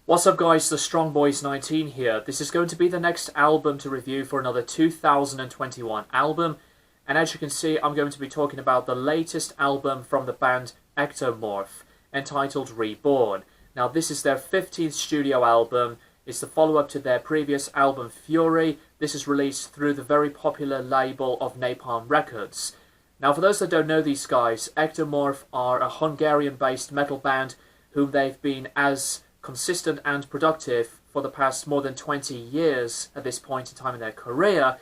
What's up guys, the Strong Boys 19 here. This is going to be the next album to review for another 2021 album. And as you can see, I'm going to be talking about the latest album from the band Ektomorf, entitled Reborn. Now this is their 15th studio album. It's the follow-up to their previous album Fury. This is released through the very popular label of Napalm Records. Now for those that don't know these guys, Ektomorf are a Hungarian-based metal band whom they've been as consistent and productive for the past more than 20 years at this point in time in their career,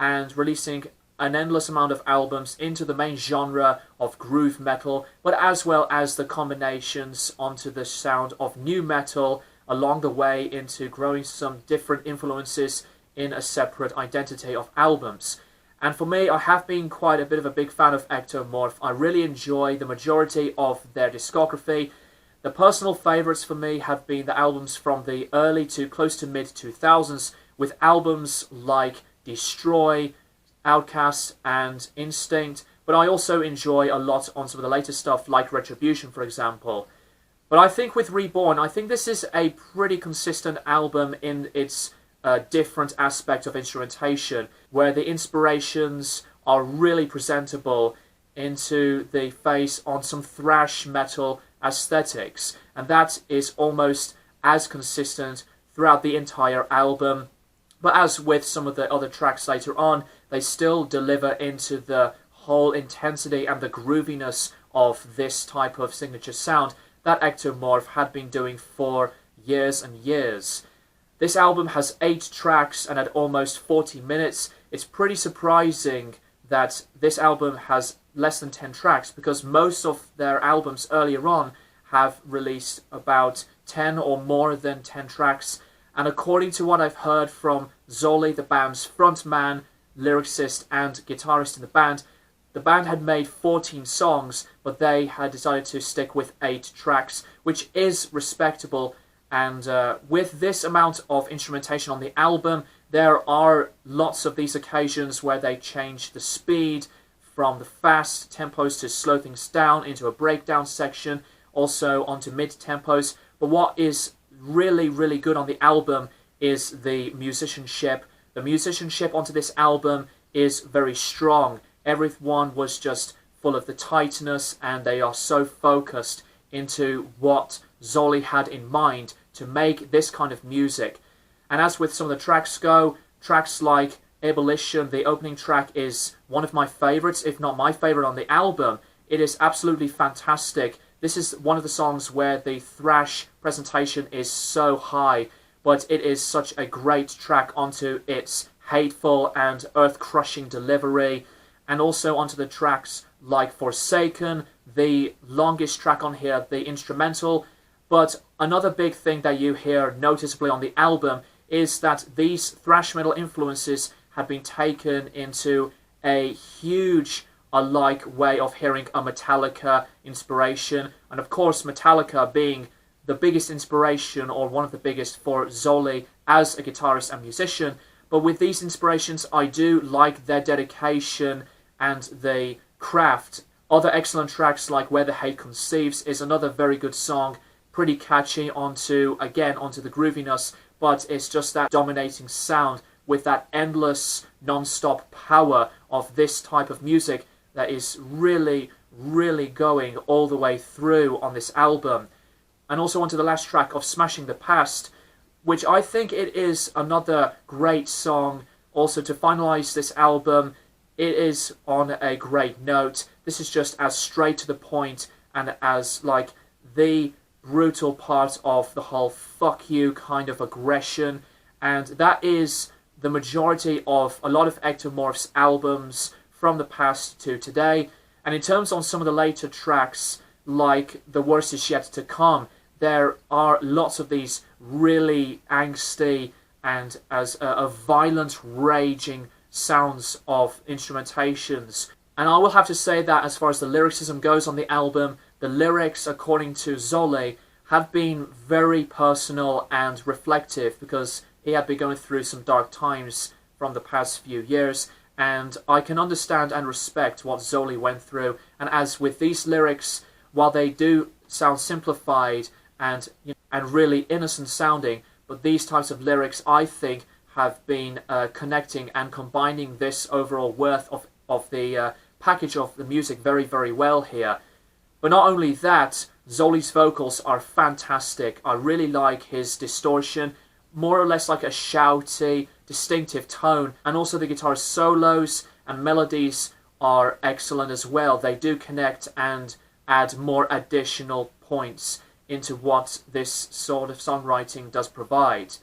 and releasing an endless amount of albums into the main genre of groove metal, but as well as the combinations onto the sound of new metal along the way into growing some different influences in a separate identity of albums. And for me, I have been quite a bit of a big fan of Ektomorf. I really enjoy the majority of their discography. The personal favourites for me have been the albums from the early to close to mid-2000s, with albums like Destroy, Outcast and Instinct, but I also enjoy a lot on some of the later stuff like Retribution, for example. But I think with Reborn, I think this is a pretty consistent album in its different aspect of instrumentation, where the inspirations are really presentable into the face on some thrash metal aesthetics, and that is almost as consistent throughout the entire album. But as with some of the other tracks later on, they still deliver into the whole intensity and the grooviness of this type of signature sound that Ektomorf had been doing for years and years. This album has 8 tracks, and at almost 40 minutes, it's pretty surprising that this album has less than 10 tracks, because most of their albums earlier on have released about 10 or more than 10 tracks. And according to what I've heard from Zoli, the band's frontman, lyricist and guitarist in the band had made 14 songs, but they had decided to stick with 8 tracks, which is respectable. And with this amount of instrumentation on the album, there are lots of these occasions where they change the speed from the fast tempos to slow things down into a breakdown section, also onto mid-tempos. But what is really, really good on the album is the musicianship. The musicianship onto this album is very strong. Everyone was just full of the tightness, and they are so focused into what Zoli had in mind to make this kind of music. And as with some of the tracks go, tracks like Abolition, the opening track, is one of my favourites, if not my favourite on the album. It is absolutely fantastic. This is one of the songs where the thrash presentation is so high, but it is such a great track onto its hateful and earth-crushing delivery, and also onto the tracks like Forsaken, the longest track on here, the instrumental. But another big thing that you hear noticeably on the album is that these thrash metal influences have been taken into a huge alike way of hearing a Metallica inspiration. And of course, Metallica being the biggest inspiration, or one of the biggest, for Zoli as a guitarist and musician. But with these inspirations, I do like their dedication and the craft. Other excellent tracks like Where the Hate Conceives is another very good song, pretty catchy onto the grooviness, but it's just that dominating sound with that endless non-stop power of this type of music that is really, really going all the way through on this album. And also onto the last track of Smashing the Past, which I think it is another great song also to finalize this album. It is on a great note. This is just as straight to the point and as like the brutal part of the whole fuck you kind of aggression, and that is the majority of a lot of Ektomorf's albums from the past to today. And in terms on some of the later tracks like The Worst Is Yet to Come, there are lots of these really angsty and as a violent raging sounds of instrumentations. And I will have to say that as far as the lyricism goes on the album, the lyrics, according to Zoli, have been very personal and reflective, because he had been going through some dark times from the past few years, and I can understand and respect what Zoli went through. And as with these lyrics, while they do sound simplified and and really innocent sounding, but these types of lyrics, I think, have been connecting and combining this overall worth of the package of the music very, very well here. But not only that, Zoli'S vocals are fantastic. I really like his distortion, more or less like a shouty, distinctive tone, and also the guitar solos and melodies are excellent as well. They do connect and add more additional points into what this sort of songwriting does provide.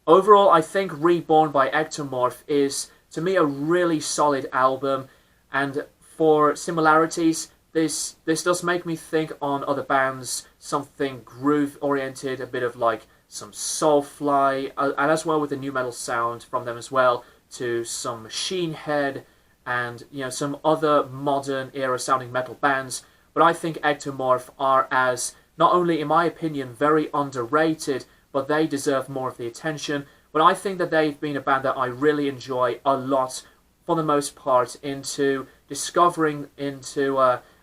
Overall, I think Reborn by Ektomorf is, to me, a really solid album, and for similarities, this does make me think on other bands, something groove-oriented, a bit of like some Soulfly, and as well with the new metal sound from them as well, to some Machine Head, and some other modern era sounding metal bands. But I think Ektomorf are, as not only in my opinion very underrated, but they deserve more of the attention. But I think that they've been a band that I really enjoy a lot, for the most part, into discovering into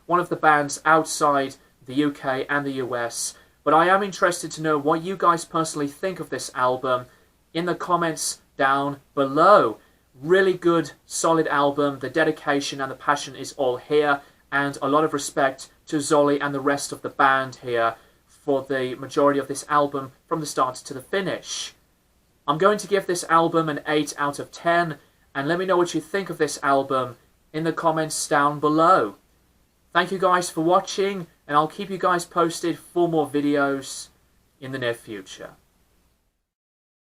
one of the bands outside the UK and the US. But I am interested to know what you guys personally think of this album in the comments down below. Really good, solid album. The dedication and the passion is all here, and a lot of respect to Zoli and the rest of the band here for the majority of this album from the start to the finish. I'm going to give this album an 8 out of 10, and let me know what you think of this album in the comments down below. Thank you guys for watching, and I'll keep you guys posted for more videos in the near future.